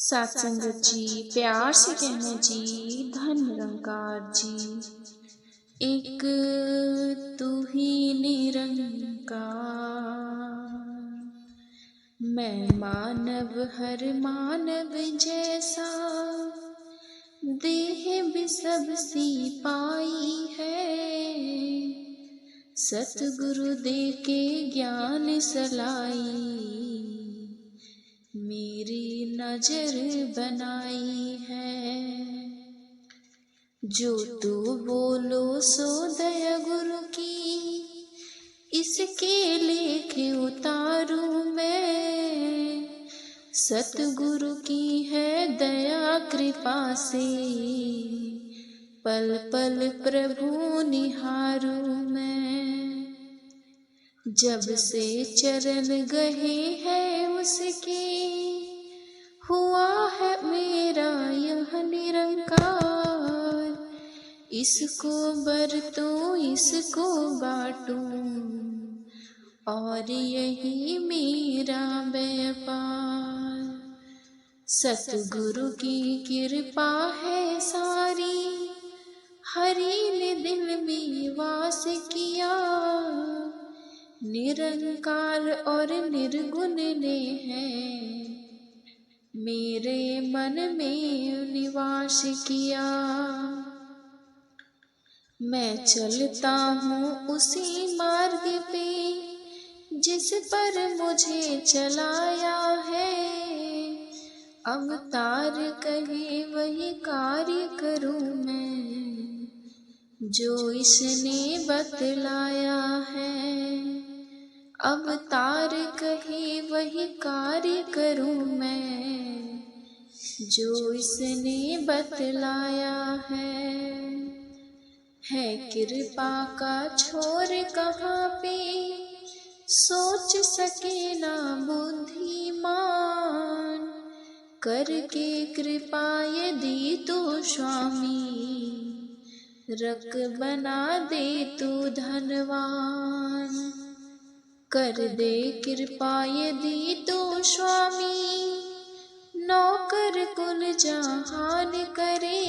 सत्संगत जी, प्यार से कहना जी, धन निरंकार जी। एक तू ही निरंकार, मैं मानव हर मानव जैसा, देह भी सबसी पाई है। सतगुरु दे के ज्ञान सलाई, मेरी नजर बनाई है। जो तू बोलो सो दया गुरु की, इसके लेखे उतारूं मैं। सतगुरु की है दया कृपा से, पल पल प्रभु निहारूं मैं। जब से चरण गए हैं उसके, हुआ है मेरा यह निरंकार। इसको बरतूं इसको बांटूं, और यही मेरा व्यापार। सतगुरु की कृपा है सारी, हरि ने दिल में वास किया। निरंकार और निर्गुण ने है मेरे मन में निवास किया। मैं चलता हूँ उसी मार्ग पे, जिस पर मुझे चलाया है। अवतार कहे वही कार्य करूँ मैं, जो इसने बतलाया है। अवतार कहे वही कार्य करूँ मैं, जो इसने बतलाया है कृपा का छोर कहाँ पे, सोच सके ना बुद्धिमान। करके कृपा यदि तू स्वामी, रख बना दे तू धनवान। कर दे कृपा यदि तू स्वामी, नौकर कुल जहान करे।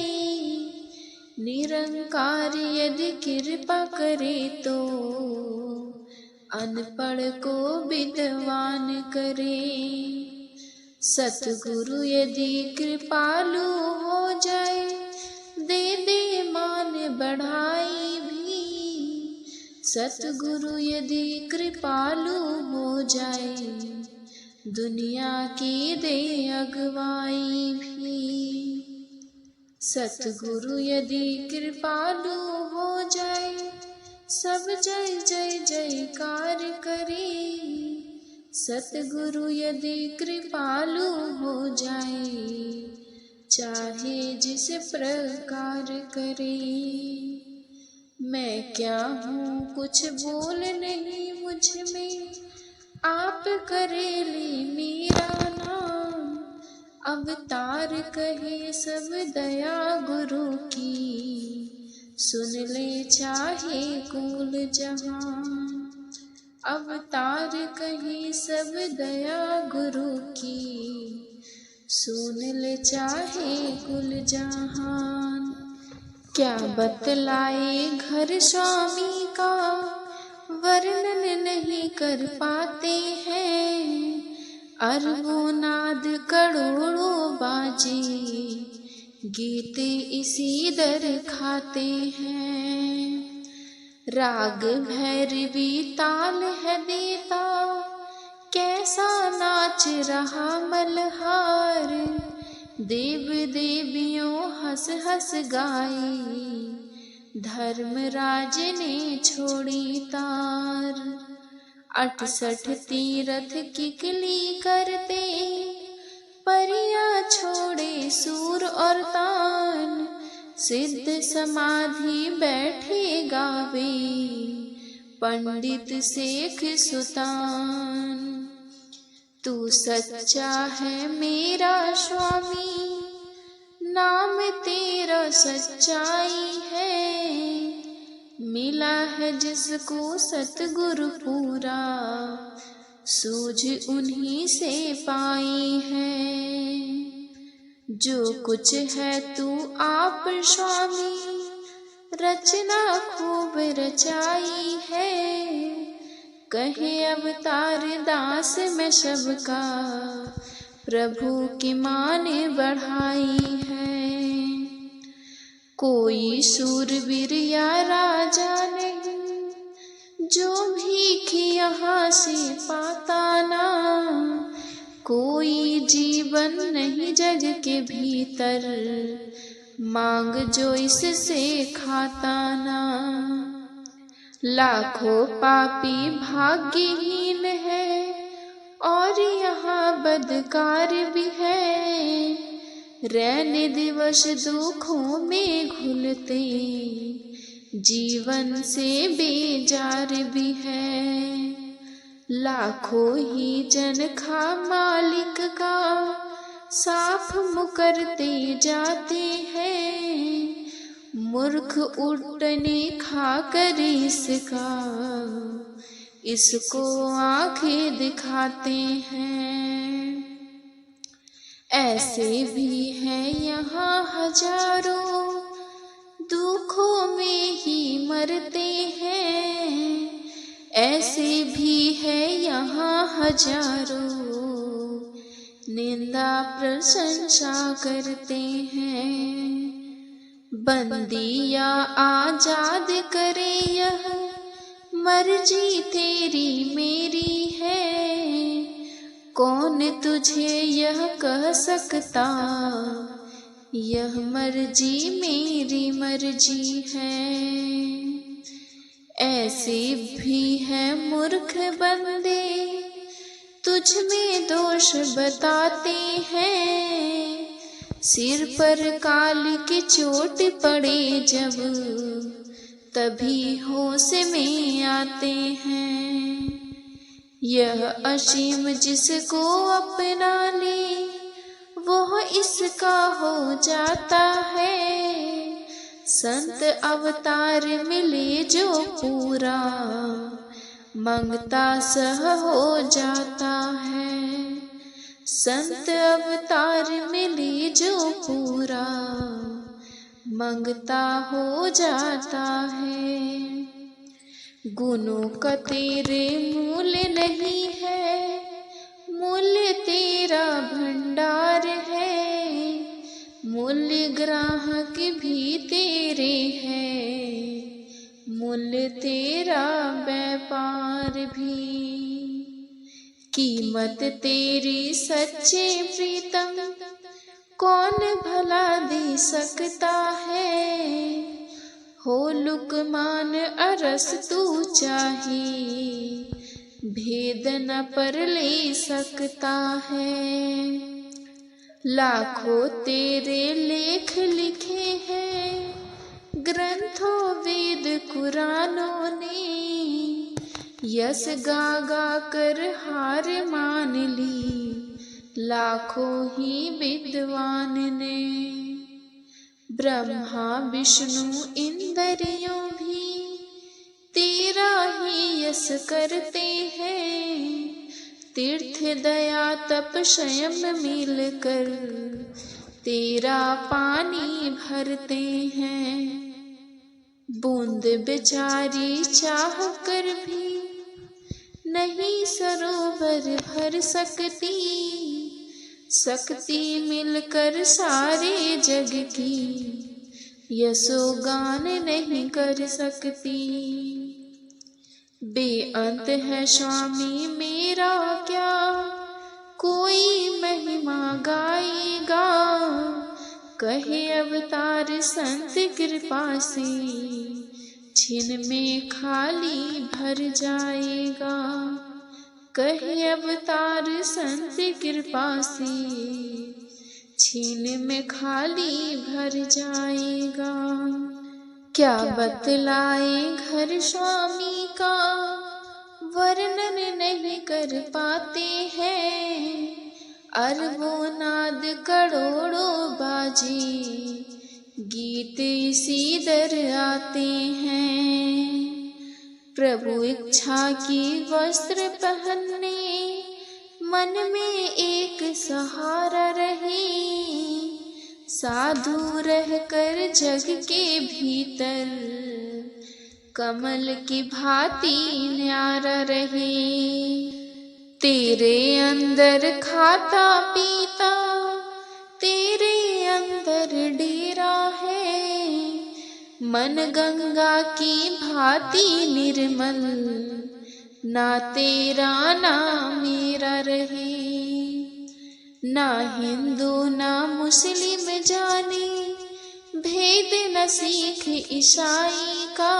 निरंकार यदि कृपा करे तो, अनपढ़ को विद्वान करे। सतगुरु यदि कृपालु हो जाए, दे दे मान बढ़ाई भी। सतगुरु यदि कृपालु हो जाए, दुनिया की दे अगवाई भी। सतगुरु यदि कृपालु हो जाए, सब जय जय जयकार करे। सतगुरु यदि कृपालु हो जाए, चाहे जिस प्रकार करे। मैं क्या हूँ कुछ बोल नहीं मुझ में, आप करेले मेरा नाम। अवतार कहे सब दया गुरु की, सुन ले चाहे कुल जहान। अवतार कहे सब दया गुरु की, सुन ले चाहे कुल जहान। क्या बतलाए घर स्वामी का, वर्णन नहीं कर पाते हैं। अरबों नाद करोड़ों बाजे, गीते इसी दर खाते हैं। राग भैरवी ताल है देता, कैसा नाच रहा मल्हार। देव देवियों हंस हंस गाए, धर्मराज ने छोड़ी तार। 68 तीरथ किकली करते, परियां छोड़े सूर और तान। सिद्ध समाधि बैठे गावे, पंडित शेख सुतान। तू सच्चा है मेरा स्वामी, नाम तेरा सच्चाई है। मिला है जिसको सतगुरु पूरा, सूझ उन्हीं से पाई है। जो कुछ है तू आप स्वामी, रचना खूब रचाई है। कहे अवतार दास में सबका, प्रभु की माने बढ़ाई है। कोई सूरवीर या राजा नहीं, जो भीख यहाँ से पाता ना। कोई जीवन नहीं जग के भीतर, मांग जो इससे खाता ना। लाखों पापी भाग्यहीन है, और यहाँ बदकार भी है। रहने दिवस दुखों में घुलते, जीवन से बेजार भी है। लाखों ही जन खा मालिक का, साफ मुकरते जाते हैं। मूर्ख उठने खा कर इसका, इसको आंखें दिखाते हैं। ऐसे भी हैं यहाँ हजारों, दुखों में ही मरते हैं। ऐसे भी है यहाँ हजारों, निंदा प्रशंसा करते हैं। बंदी या आजाद करे यह, मर्जी तेरी मेरी है। कौन तुझे यह कह सकता, यह मर्जी मेरी मर्जी है। ऐसे भी है मूर्ख बंदे, तुझ में दोष बताते हैं। सिर पर काल की चोट पड़े जब, तभी होश में आते हैं। यह असीम जिसको अपना ले, वह इसका हो जाता है। संत अवतार मिले जो पूरा, मंगता सह हो जाता है। संत अवतार मिले जो पूरा, मंगता हो जाता है। गुणों का तेरे मूल्य नहीं है, मूल्य तेरा भंडार है। मूल्य ग्राहक भी तेरे है, मूल्य तेरा व्यापार भी। कीमत तेरी सच्चे प्रीतम, कौन भला दे सकता है। हो लुकमान अरस तू चाहे, भेद न पर ले सकता है। लाखों तेरे लेख लिखे हैं, ग्रंथों वेद कुरानों ने। यस गा गा कर हार मान ली, लाखों ही विद्वान ने। ब्रह्मा विष्णु इंद्रियों भी, तेरा ही यस करते हैं। तीर्थ दया तप संयम मिलकर, तेरा पानी भरते हैं। बूंद बेचारी चाह कर भी, नहीं सरोवर भर सकती। शक्ति मिलकर सारे जग की, यशोगान नहीं कर सकती। बेअंत है स्वामी मेरा क्या, कोई महिमा गाएगा। कहे अवतार संत कृपा से, छिन में खाली भर जाएगा। कहे अवतार संत कृपा से, छिन में खाली भर जाएगा। क्या बतलाए घर स्वामी का, वर्णन नहीं कर पाते हैं। अरबों नाद करोड़ों बाजे, गीत इसी दर आते हैं। प्रभु इच्छा की वस्त्र पहनने, मन में एक सहारा रहे। साधु रहकर जग के भीतर कमल की भांति न्यारा रहे। तेरे अंदर खाता पीता तेरे अंदर डेरा है, मन गंगा की भांति निर्मल ना तेरा ना मेरा रहे। ना हिंदू ना मुस्लिम जाने भेद न सीख ईसाई का,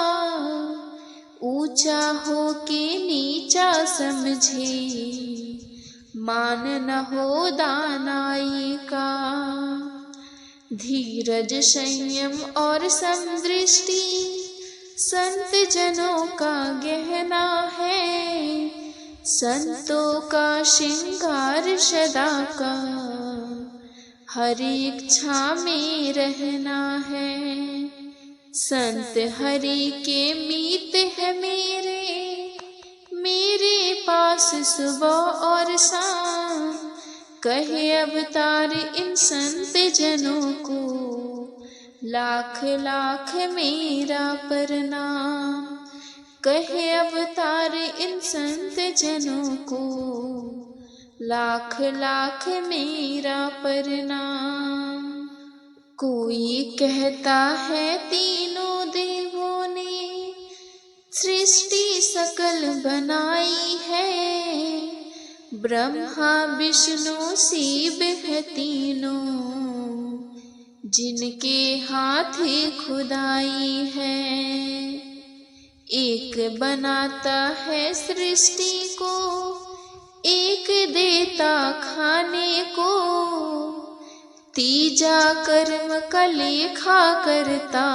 ऊंचा हो के नीचा समझे मान न हो दानाई का। धीरज संयम और समदृष्टि संत जनों का गहना है, संतों का श्रृंगार सदा का हर इच्छा में रहना है। संत हरि के मीत है मेरे पास सुबह और शाम, कहे अवतार इन संत जनों को लाख लाख मेरा प्रणाम। कहे अवतार इन संत जनों को लाख लाख मेरा प्रणाम। कोई कहता है तीनों देवों ने सृष्टि सकल बनाई है, ब्रह्मा विष्णु शिव है तीनों जिनके हाथ खुदाई है। एक बनाता है सृष्टि को, एक देता खाने को, तीजा कर्म का लेखा करता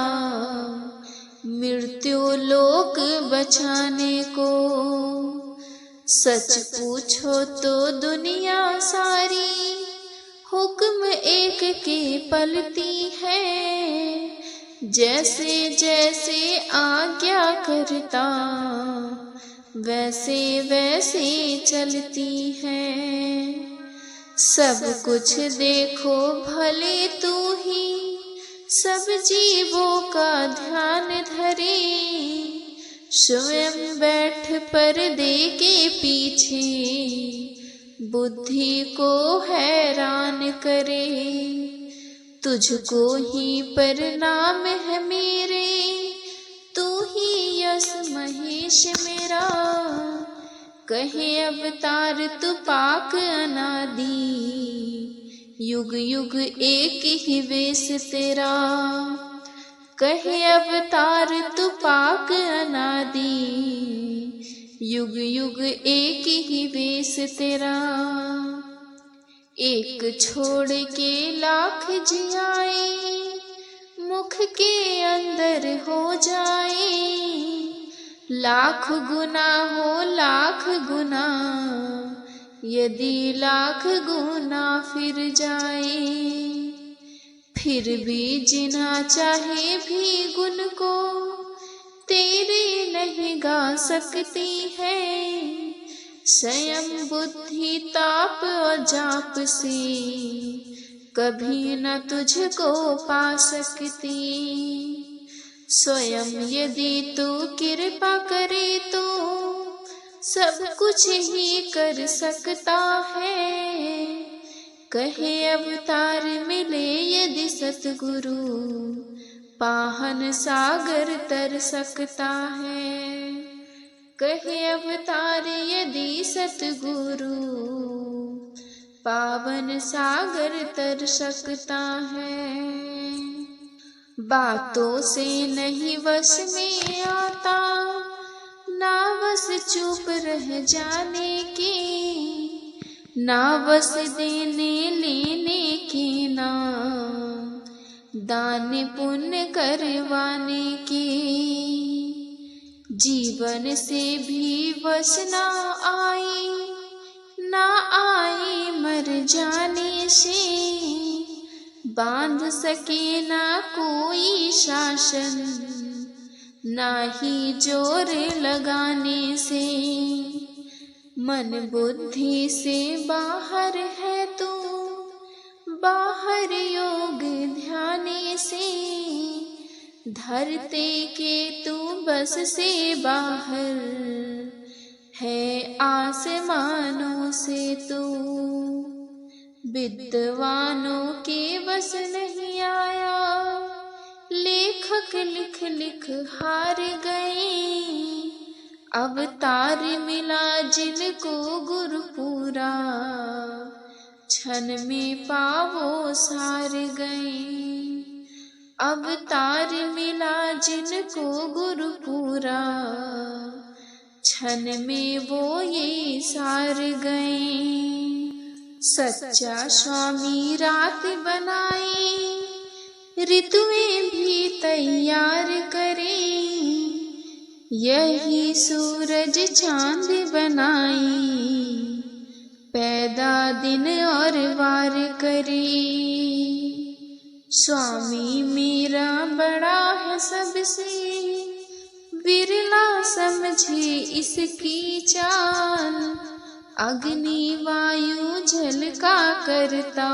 मृत्यु लोक बचाने को। सच पूछो तो दुनिया सारी हुक्म एक के पलती है, जैसे जैसे आज्ञा करता वैसे वैसे चलती है। सब कुछ देखो भले तू ही सब जीवों का ध्यान धरे, स्वयं बैठ पर्दे के पीछे बुद्धि को हैरान करे। तुझको ही प्रणाम है मेरे, तू ही यस महेश मेरा, कहे अवतार तू पाक अनादि, युग युग एक ही वेश तेरा। कहे अवतार तू पाक अनादि, युग युग एक ही वेश तेरा। एक छोड़ के लाख जियाए, मुख के अंदर हो जाए, लाख गुना हो लाख गुना, यदि लाख गुना फिर जाए। फिर भी जिना चाहे भी गुण को तेरे नहीं गा सकती है, स्वयं बुद्धि ताप और जाप से कभी न तुझको पा सकती। स्वयं यदि तू कृपा करे तो सब कुछ ही कर सकता है, कहे अवतार मिले यदि सतगुरु, पाहन सागर तर सकता है। कहे अवतार यदि सतगुरु, पावन सागर तर सकता है। बातों से नहीं वश में आता, ना बस चुप रह जाने की, ना बस देने लेने की, ना दान पुण्य करवाने की। जीवन से भी वश ना आई, ना आई मर जाने से, बांध सके ना कोई शासन, ना ही जोर लगाने से। मन बुद्धि से बाहर है तू, बाहर योग से, धरते के तू बस से बाहर है, आसमानों से तू विद्वानों के बस नहीं आया। लेखक लिख लिख हार गए, अवतार मिला जिनको गुरु पूरा, क्षण में पावो सार गए। अवतार मिला जिनको गुरु पूरा, क्षण में वो ये सार गए। सच्चा स्वामी रात बनाए, ऋतुएं भी तैयार करे, यही सूरज चांद बनाई, पैदा दिन और वार करे। स्वामी मेरा बड़ा है सबसे, विरला समझे इसकी चाल, अग्नि वायु जल का करता,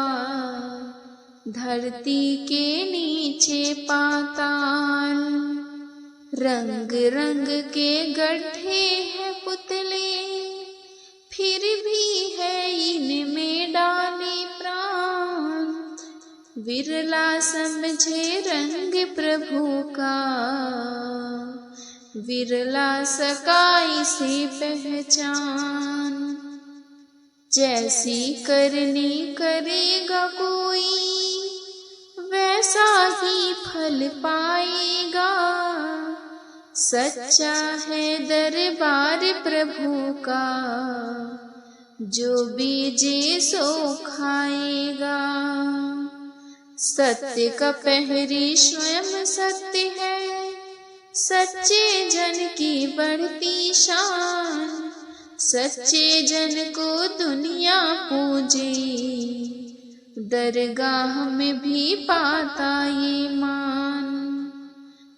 धरती के नीचे पाताल। रंग रंग के गड्ढे हैं पुतले, फिर भी है इनमें डाले प्राण, विरला समझे रंग प्रभु का, विरला सका इसे पहचान। जैसी करनी करेगा कोई, वैसा ही फल पाएगा, सच्चा है दरबार प्रभु का, जो बीजे सो खाएगा। सत्य का पहरी स्वयं सत्य है, सच्चे जन की बढ़ती शान, सच्चे जन को दुनिया पूजे, दरगाह में भी पाता ये मान।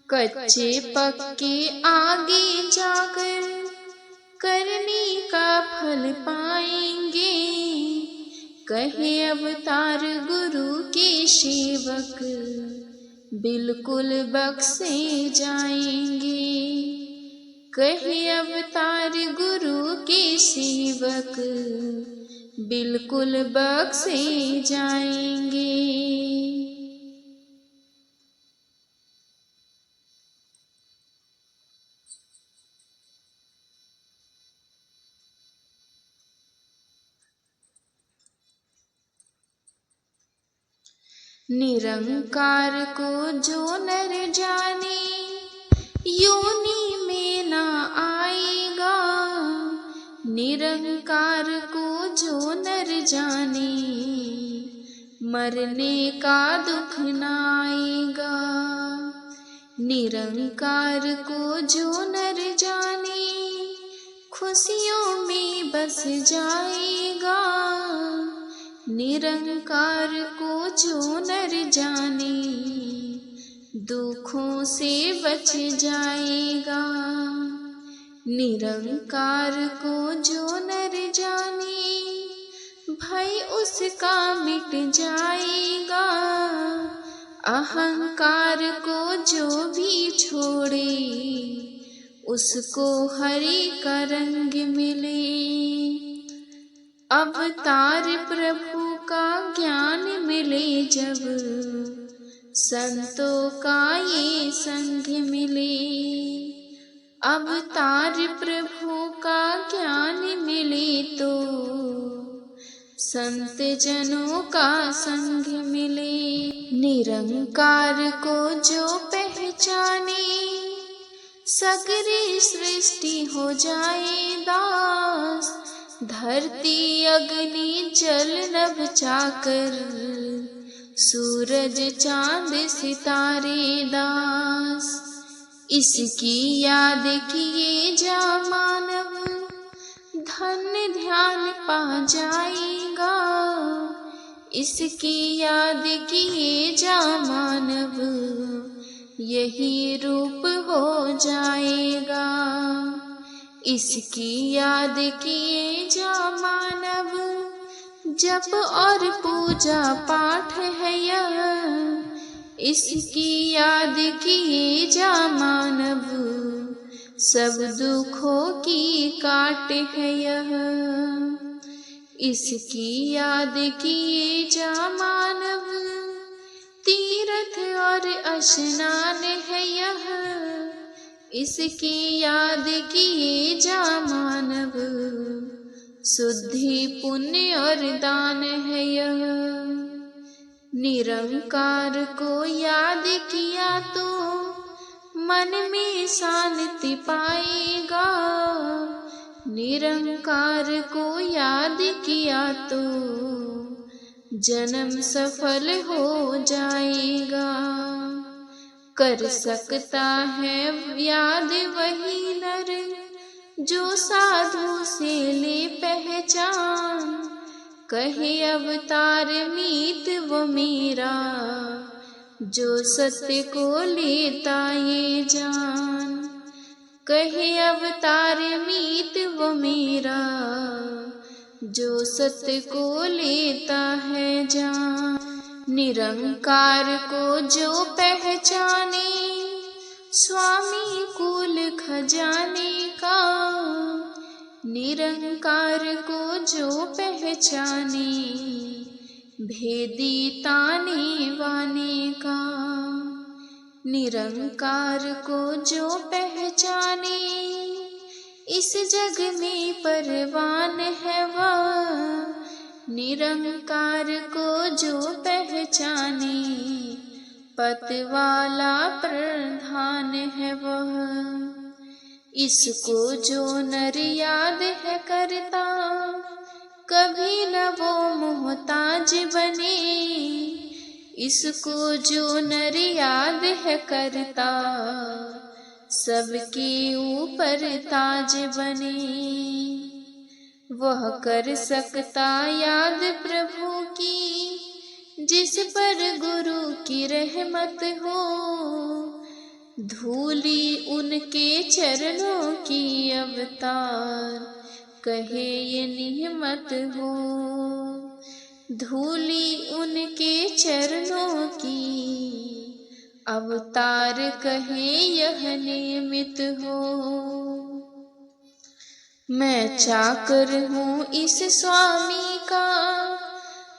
कच्चे पक्के आगे जाकर करने का फल पाएंगे, कहे अवतार गुरु के सेवक बिल्कुल बख्शे जाएंगे, कहे अवतार गुरु के सेवक बिल्कुल बख्शे जाएंगे। निरंकार को जो नर जाने, योनि में ना आएगा, निरंकार को जो नर जाने, मरने का दुख ना आएगा। निरंकार को जो नर जाने, खुशियों में बस जाएगा, निरंकार को जो नर जाने, दुखों से बच जाएगा। निरंकार को जो नर जाने, भय उसका मिट जाएगा। अहंकार को जो भी छोड़े, उसको हरि का रंग मिले। अवतार प्रभु का ज्ञान मिले जब, संतों का ये संग मिले। अवतार प्रभु का ज्ञान मिले तो, संत जनों का संग मिले। निरंकार को जो पहचाने, सगरी सृष्टि हो जाए दास। धरती अग्नि जल नभ चाकर, सूरज चांद सितारे दास। इसकी याद किए जा मानव, धन्य ध्यान पा जाएगा। इसकी याद किए जा मानव, यही रूप हो जाएगा। इसकी याद किए जा मानव, जप और पूजा पाठ है यह। इसकी याद किए जा मानव, सब दुखों की काट है यह। इसकी याद किए जा मानव, तीर्थ और स्नान है यह। इसकी याद किए जा मानव, शुद्धि पुण्य और दान है यह। निरंकार को याद किया तो मन में शांति पाएगा। निरंकार को याद किया तो जन्म सफल हो जाएगा। कर सकता है याद वही नर, जो साधु से ले पहचान। कहे अवतार मीत वो मेरा, जो सत्य को लेता ये जान। कहे अवतार मीत वो मेरा, जो सत्य को लेता है जान। निरंकार को जो पहचाने, स्वामी कुल खजाने का। निरंकार को जो पहचाने, भेदी ताने वाने का। निरंकार को जो पहचाने, इस जग में परवान है वह। निरंकार को जो पहचाने, पतवाला प्रधान है वह। इसको जो नर याद है करता, कभी न वो मोहताज बने। इसको जो नर याद है करता, सबके ऊपर ताज बने। वह कर सकता याद प्रभु की, जिस पर गुरु की रहमत हो। धूली उनके चरणों की अवतार, कहे ये निहमत हो। धूली उनके चरणों की अवतार, कहे यह निमित हो। मैं चाकर हूँ इस स्वामी का,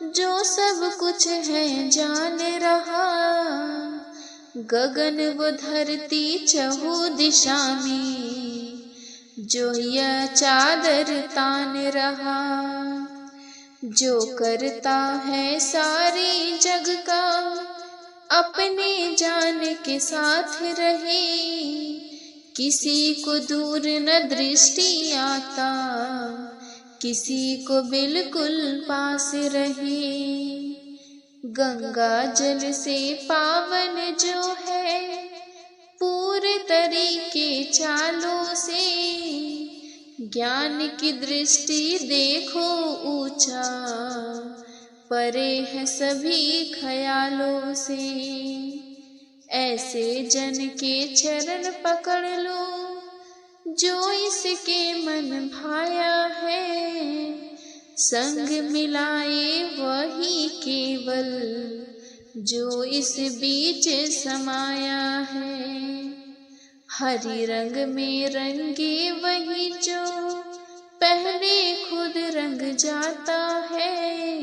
जो सब कुछ है जान रहा। गगन व धरती चहु दिशा में, जो यह चादर तान रहा। जो करता है सारे जग का, अपने जान के साथ रहे। किसी को दूर न दृष्टि आता, किसी को बिल्कुल पास रहे। गंगा जल से पावन जो है, पूरे तरीके चालों से। ज्ञान की दृष्टि देखो ऊंचा, परे है सभी ख्यालों से। ऐसे जन के चरण पकड़ लो, जो इसके मन भाया है। संग मिलाए वही केवल, जो इस बीच समाया है। हरि रंग में रंगे वही, जो पहले खुद रंग जाता है।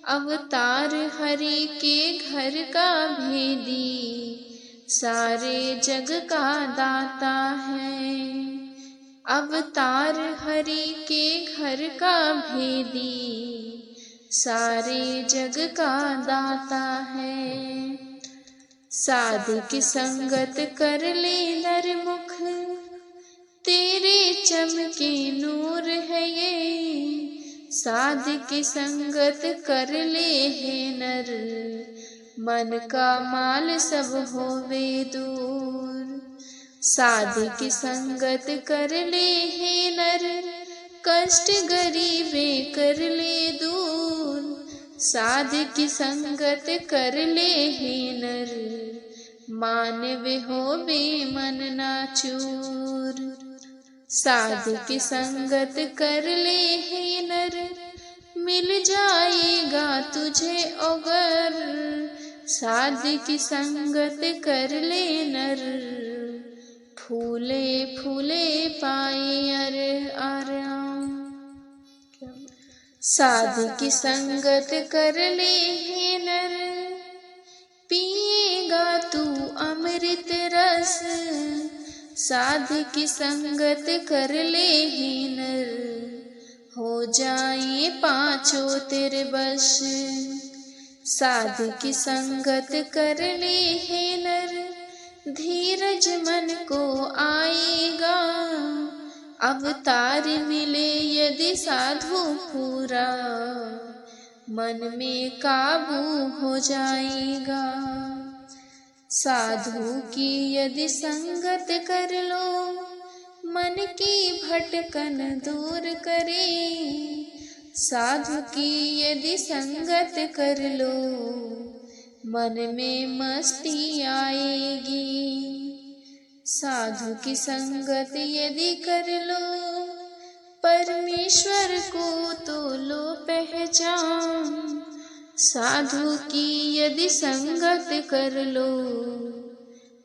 अवतार हरि के घर का भेदी, सारे जग का दाता है। अवतार हरि के घर का भेदी, सारे जग का दाता है। साधु की संगत कर ले नर मुख, तेरे चमके नूर है ये। साधु की संगत कर ले है नर, मन का माल सब होवे दूर। साधु की संगत कर ले है नर, कष्ट गरीबे कर ले दूर। साधु की संगत कर ले है नर, मानव होवे मन ना चूर। साधु की संगत कर ले है नर, मिल जाएगा तुझे अगर। साध की संगत कर ले नर, फूले फूले पाए अर आराम। साध की संगत कर ले हे नर, पिएगा तू अमृत रस। साध की संगत कर ले हे नर, हो जाए पांचों तेरे बश। साध की संगत कर ले हे नर, धीरज मन को आएगा। अवतार मिले यदि साधु पूरा, मन में काबू हो जाएगा। साधु की यदि संगत कर लो, मन की भटकन दूर करे। साधु की यदि संगत कर लो, मन में मस्ती आएगी। साधु की संगत यदि कर लो, परमेश्वर को तो लो पहचान। साधु की यदि संगत कर लो,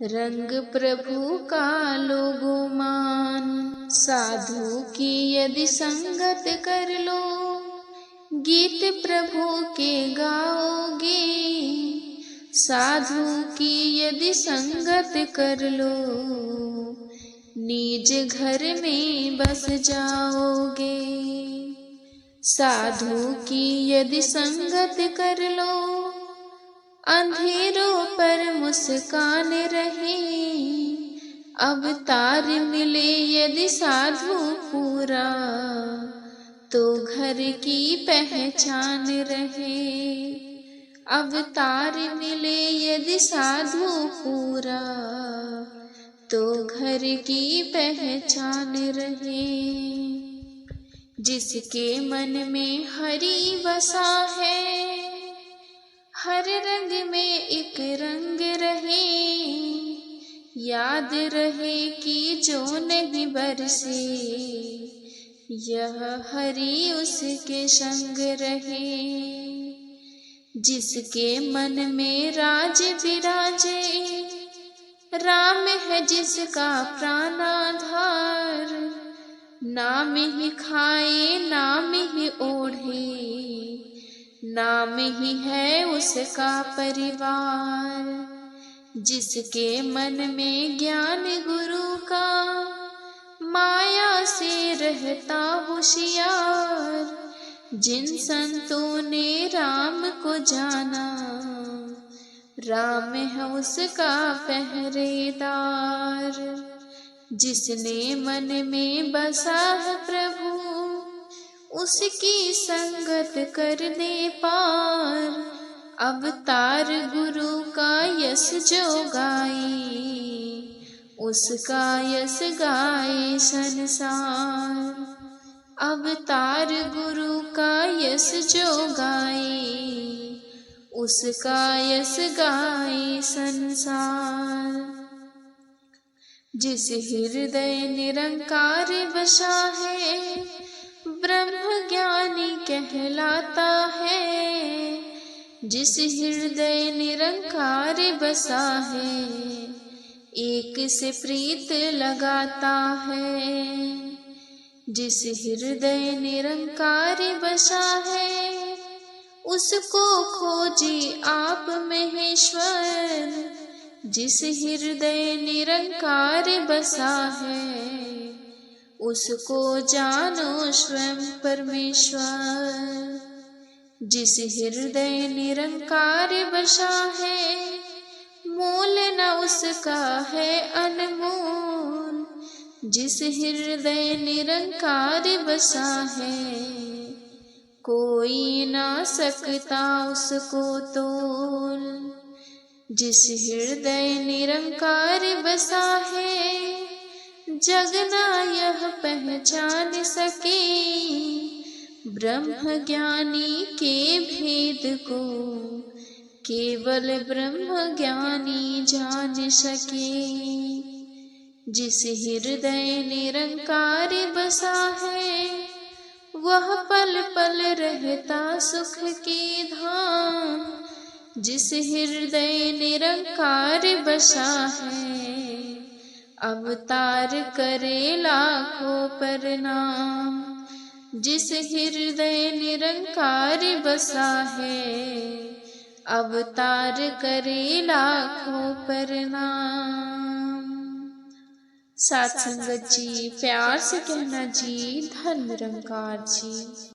रंग प्रभु का लो गुमान। साधु की यदि संगत कर लो, गीत प्रभु के गाओगे। साधु की यदि संगत कर लो, निज घर में बस जाओगे। साधु की यदि संगत कर लो, अंधेरों पर मुस्कान रहे। अवतार मिले यदि साधु पूरा, तो घर की पहचान रहे। अवतार मिले यदि साधु पूरा, तो घर की पहचान रहे। जिसके मन में हरि बसा है, हर रंग में एक रंग रहे। याद रहे कि जो नहीं बरसे, यह हरि उसके संग रहे। जिसके मन में राज विराजे, राम है जिसका प्राणाधार। नाम ही खाए नाम ही ओढ़े, नाम ही है उसका परिवार। जिसके मन में ज्ञान गुरु का, माया से रहता होशियार। जिन संतों ने राम को जाना, राम है उसका पहरेदार। जिसने मन में बसा है प्रभु, उसकी संगत कर दे पार। अवतार गुरु का यश जो गाए, उसका यश गाए संसार। अवतार गुरु का यश जो गाए, उसका यश गाए संसार। जिस हृदय निरंकार बसा है, ब्रह्म ज्ञानी कहलाता है। जिस हृदय निरंकार बसा है, एक से प्रीत लगाता है। जिस हृदय निरंकार बसा है, उसको खोजी आप महेश्वर। जिस हृदय निरंकार बसा है, उसको जानो स्वयं परमेश्वर। जिस हृदय निरंकार बसा है, मोल न उसका है अनमोल। जिस हृदय निरंकार बसा है, कोई ना सकता उसको तोल। जिस हृदय निरंकार बसा है, जगना यह पहचान सके। ब्रह्म ज्ञानी के भेद को, केवल ब्रह्म ज्ञानी जान सके। जिस हृदय निरंकार बसा है, वह पल पल रहता सुख के धाम। जिस हृदय निरंकार बसा है, अवतार करे लाखों प्रणाम। जिस हृदय निरंकार बसा है, अवतार करे लाखों प्रणाम। साथ संगत जी, प्यार से कहना जी, धन निरंकार जी।